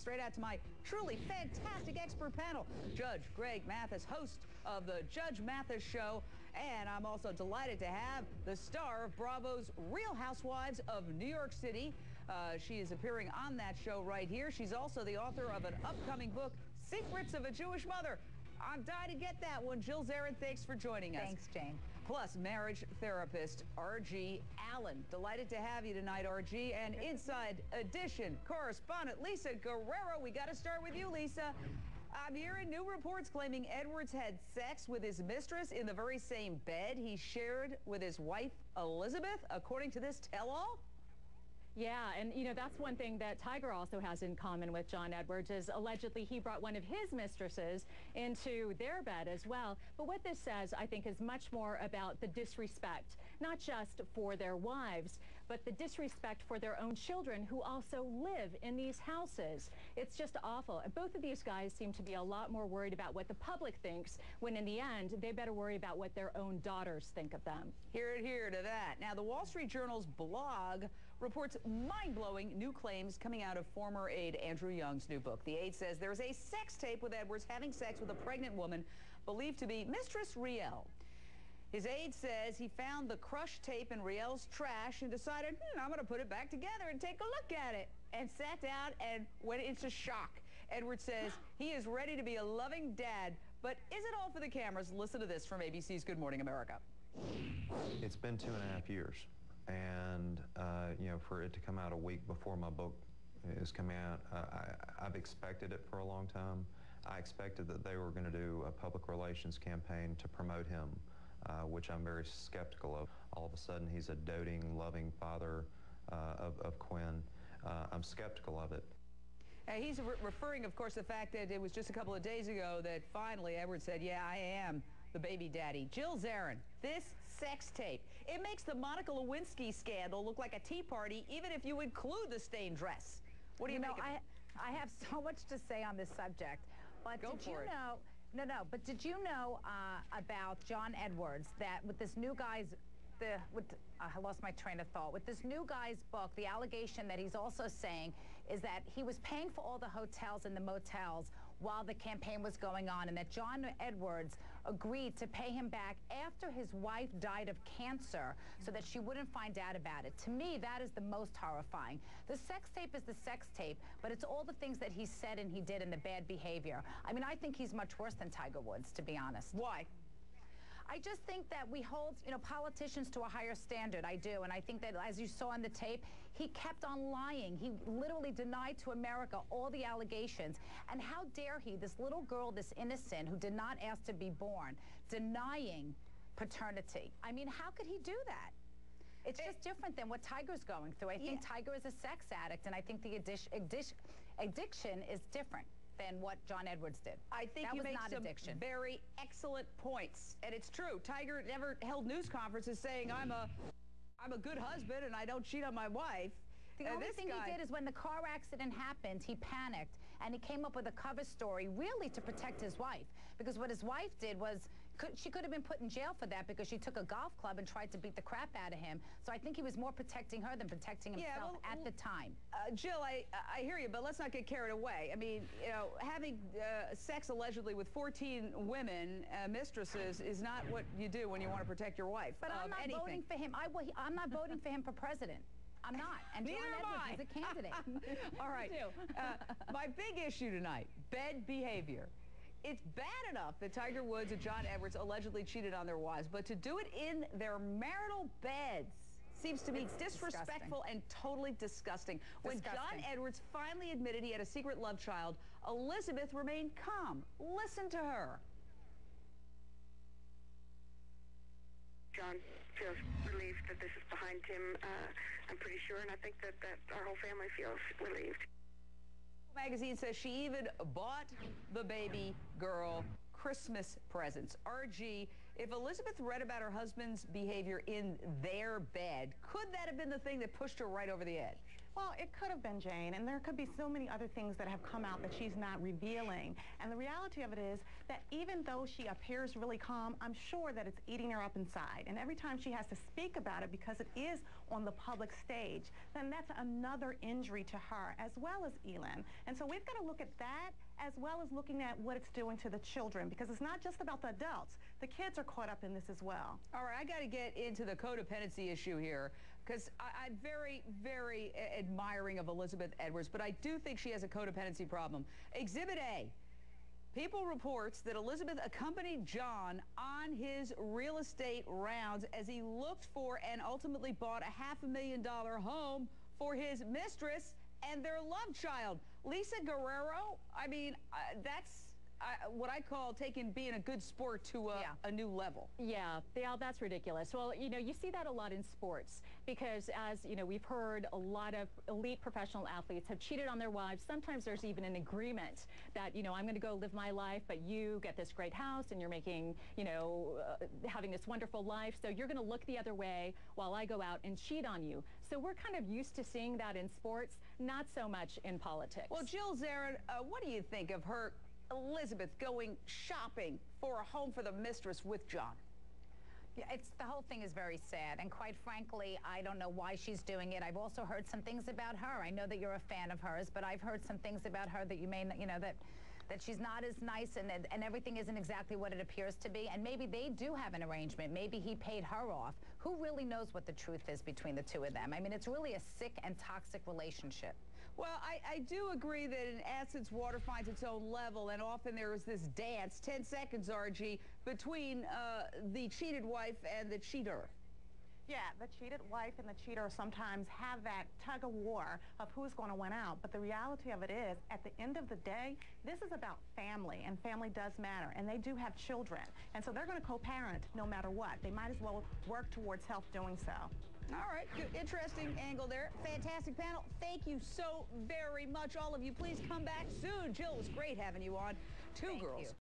straight out to my truly fantastic expert panel. Judge Greg Mathis, host of the Judge Mathis Show. And I'm also delighted to have the star of Bravo's Real Housewives of New York City. She is appearing on that show right here. She's also the author of an upcoming book, Secrets of a Jewish Mother. I'm dying to get that one. Jill Zarin, thanks for joining us. Thanks, Jane. Plus, marriage therapist R.G. Allen. Delighted to have you tonight, R.G. And Inside Edition correspondent Lisa Guerrero. We got to start with you, Lisa. I'm hearing new reports claiming Edwards had sex with his mistress in the very same bed he shared with his wife, Elizabeth, according to this tell-all. Yeah, and you know, that's one thing that Tiger also has in common with John Edwards is allegedly he brought one of his mistresses into their bed as well. But what this says, I think, is much more about the disrespect, not just for their wives, but the disrespect for their own children who also live in these houses. It's just awful. Both of these guys seem to be a lot more worried about what the public thinks, when in the end, they better worry about what their own daughters think of them. Hear it here to that. Now, the Wall Street Journal's blog reports mind-blowing new claims coming out of former aide Andrew Young's new book. The aide says there's a sex tape with Edwards having sex with a pregnant woman believed to be Mistress Riel. His aide says he found the crushed tape in Riel's trash and decided, I'm going to put it back together and take a look at it, and sat down and went into shock. Edwards says he is ready to be a loving dad, but is it all for the cameras? Listen to this from ABC's Good Morning America. It's been 2.5 years. And, you know, for it to come out a week before my book is coming out, I've expected it for a long time. I expected that they were going to do a public relations campaign to promote him, which I'm very skeptical of. All of a sudden, he's a doting, loving father of Quinn. I'm skeptical of it. He's referring, of course, to the fact that it was just a couple of days ago that finally Edwards said, yeah, I am the baby daddy. Jill Zarin, this sex tape, it makes the Monica Lewinsky scandal look like a tea party, even if you include the stained dress. What do you make of it? I have so much to say on this subject, but did you know, but did you know about John Edwards, that with this new guy's, I lost my train of thought. With this new guy's book, the allegation that he's also saying is that he was paying for all the hotels and the motels while the campaign was going on, and that John Edwards agreed to pay him back after his wife died of cancer so that she wouldn't find out about it. To me, that is the most horrifying. The sex tape is the sex tape, but it's all the things that he said and he did and the bad behavior. I mean, I think he's much worse than Tiger Woods, to be honest. Why? I just think that we hold, politicians to a higher standard. I do. And I think that, as you saw on the tape, he kept on lying. He literally denied to America all the allegations. And how dare he, this little girl, this innocent, who did not ask to be born, denying paternity. I mean, how could he do that? It's just different than what Tiger's going through. I think Tiger is a sex addict, and I think the addiction is different than what John Edwards did. I think you make some very excellent points, and it's true. Tiger never held news conferences saying I'm a good husband and I don't cheat on my wife. The only thing he did is when the car accident happened, he panicked, and he came up with a cover story really to protect his wife. Because what his wife did was, she could have been put in jail for that because she took a golf club and tried to beat the crap out of him. So I think he was more protecting her than protecting himself at the time. Jill, I hear you, but let's not get carried away. I mean, having sex allegedly with 14 women, mistresses, is not what you do when you want to protect your wife. But I'm not voting for him. I'm not voting for him for president. I'm not. And John Edwards is a candidate. All right. My big issue tonight, bed behavior. It's bad enough that Tiger Woods and John Edwards allegedly cheated on their wives, but to do it in their marital beds seems to be disrespectful and totally disgusting. When John Edwards finally admitted he had a secret love child, Elizabeth remained calm. Listen to her. John feels relieved that this is behind him, I'm pretty sure, and I think that our whole family feels relieved. Magazine says she even bought the baby girl Christmas presents. RG, if Elizabeth read about her husband's behavior in their bed, could that have been the thing that pushed her right over the edge? Well, it could have been Jane, and there could be so many other things that have come out that she's not revealing. And the reality of it is that even though she appears really calm, I'm sure that it's eating her up inside. And every time she has to speak about it because it is on the public stage, then that's another injury to her as well as Elin. And so we've got to look at that as well as looking at what it's doing to the children, because it's not just about the adults. The kids are caught up in this as well. All right, I got to get into the codependency issue here, because I'm very, very admiring of Elizabeth Edwards, but I do think she has a codependency problem. Exhibit A. People reports that Elizabeth accompanied John on his real estate rounds as he looked for and ultimately bought a $500,000 home for his mistress and their love child. Lisa Guerrero, I mean, that's what I call being a good sport to a new level. Yeah, that's ridiculous. Well, you know, you see that a lot in sports because, as you know, we've heard a lot of elite professional athletes have cheated on their wives. Sometimes there's even an agreement that, you know, I'm going to go live my life, but you get this great house and you're making, you know, having this wonderful life. So you're going to look the other way while I go out and cheat on you. So we're kind of used to seeing that in sports, not so much in politics. Well, Jill Zarin, what do you think of her Elizabeth going shopping for a home for the mistress with John? Yeah, the whole thing is very sad, and quite frankly, I don't know why she's doing it. I've also heard some things about her. I know that you're a fan of hers, but I've heard some things about her that you may, you know, that she's not as nice and everything isn't exactly what it appears to be. And maybe they do have an arrangement. Maybe he paid her off. Who really knows what the truth is between the two of them? I mean, it's really a sick and toxic relationship. Well, I do agree that in essence, water finds its own level, and often there is this dance, 10 seconds, RG, between the cheated wife and the cheater. Yeah, the cheated wife and the cheater sometimes have that tug of war of who's going to win out. But the reality of it is, at the end of the day, this is about family, and family does matter. And they do have children. And so they're going to co-parent no matter what. They might as well work towards health doing so. All right, good, interesting angle there. Fantastic panel. Thank you so very much, all of you. Please come back soon. Jill, it was great having you on. Two girls.